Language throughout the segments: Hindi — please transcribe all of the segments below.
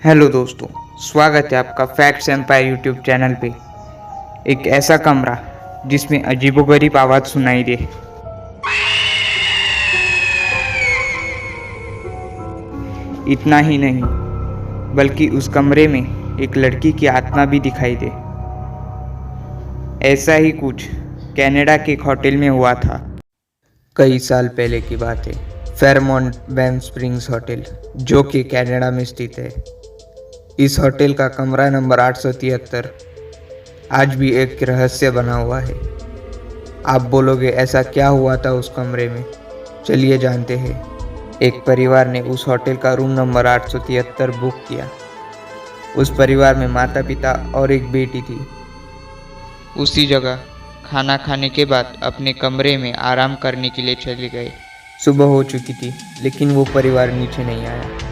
हेलो दोस्तों, स्वागत है आपका फैक्ट्स एम्पायर यूट्यूब चैनल पे। एक ऐसा कमरा जिसमें अजीबोगरीब आवाज़ सुनाई दे। इतना ही नहीं, बल्कि उस कमरे में एक लड़की की आत्मा भी दिखाई दे। ऐसा ही कुछ कनाडा के एक होटल में हुआ था। कई साल पहले की बात है। फेयरमाउंट बैम स्प्रिंग्स होटल, जो कि कनाडा में स्थित है। इस होटल का कमरा नंबर 873 आज भी एक रहस्य बना हुआ है। आप बोलोगे ऐसा क्या हुआ था उस कमरे में? चलिए जानते हैं। एक परिवार ने उस होटल का रूम नंबर 873 बुक किया। उस परिवार में माता पिता और एक बेटी थी। उसी जगह खाना खाने के बाद अपने कमरे में आराम करने के लिए चले गए। सुबह हो चुकी थी, लेकिन वो परिवार नीचे नहीं आया।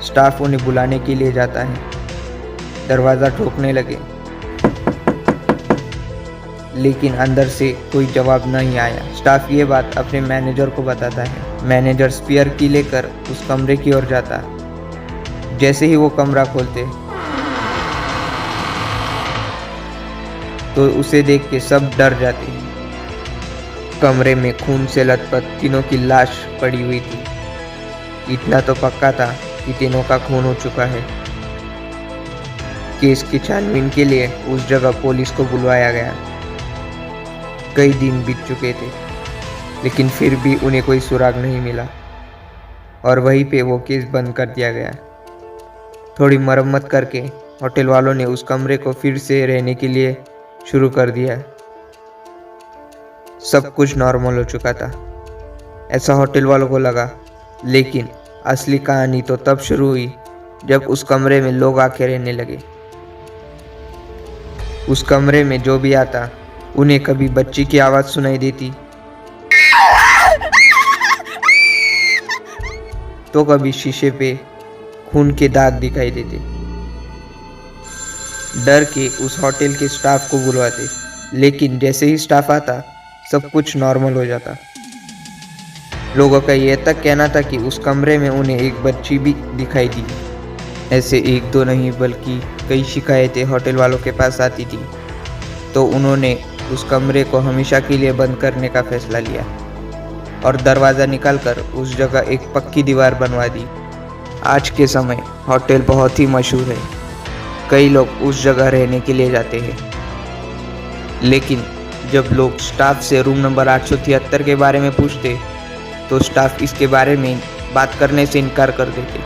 स्टाफ उन्हें बुलाने के लिए जाता है। दरवाज़ा ठोकने लगे, लेकिन अंदर से कोई जवाब नहीं आया। स्टाफ ये बात अपने मैनेजर को बताता है। मैनेजर स्पीयर की लेकर उस कमरे की ओर जाता। जैसे ही वो कमरा खोलते तो उसे देख के सब डर जाते। कमरे में खून से लथपथ तीनों की लाश पड़ी हुई थी। इतना तो पक्का था कि तीनों का खून हो चुका है। केस की छानबीन के लिए उस जगह पुलिस को बुलवाया गया। कई दिन बीत चुके थे, लेकिन फिर भी उन्हें कोई सुराग नहीं मिला और वहीं पे वो केस बंद कर दिया गया। थोड़ी मरम्मत करके होटल वालों ने उस कमरे को फिर से रहने के लिए शुरू कर दिया। सब कुछ नॉर्मल हो चुका था, ऐसा होटल वालों को लगा। लेकिन असली कहानी तो तब शुरू हुई जब उस कमरे में लोग आके रहने लगे। उस कमरे में जो भी आता, उन्हें कभी बच्ची की आवाज़ सुनाई देती, तो कभी शीशे पे खून के दाग दिखाई देते। डर के उस होटल के स्टाफ को बुलवाते, लेकिन जैसे ही स्टाफ आता सब कुछ नॉर्मल हो जाता। लोगों का यह तक कहना था कि उस कमरे में उन्हें एक बच्ची भी दिखाई दी। ऐसे एक दो नहीं बल्कि कई शिकायतें होटल वालों के पास आती थी, तो उन्होंने उस कमरे को हमेशा के लिए बंद करने का फैसला लिया और दरवाज़ा निकालकर उस जगह एक पक्की दीवार बनवा दी। आज के समय होटल बहुत ही मशहूर है। कई लोग उस जगह रहने के लिए जाते हैं, लेकिन जब लोग स्टाफ से रूम नंबर 873 के बारे में पूछते तो स्टाफ इसके बारे में बात करने से इनकार कर देते।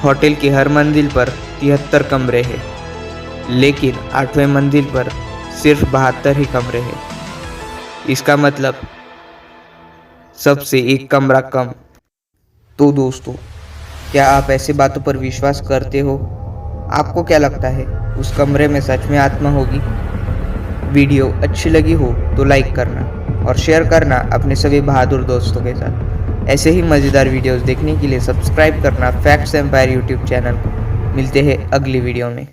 होटल की हर मंजिल पर 73 कमरे हैं, लेकिन 8वें मंजिल पर सिर्फ 72 ही कमरे हैं। इसका मतलब सबसे एक कमरा कम। तो दोस्तों, क्या आप ऐसी बातों पर विश्वास करते हो? आपको क्या लगता है, उस कमरे में सच में आत्मा होगी? वीडियो अच्छी लगी हो तो लाइक करना और शेयर करना अपने सभी बहादुर दोस्तों के साथ। ऐसे ही मज़ेदार वीडियोस देखने के लिए सब्सक्राइब करना फैक्ट्स एम्पायर यूट्यूब चैनल को। मिलते हैं अगली वीडियो में।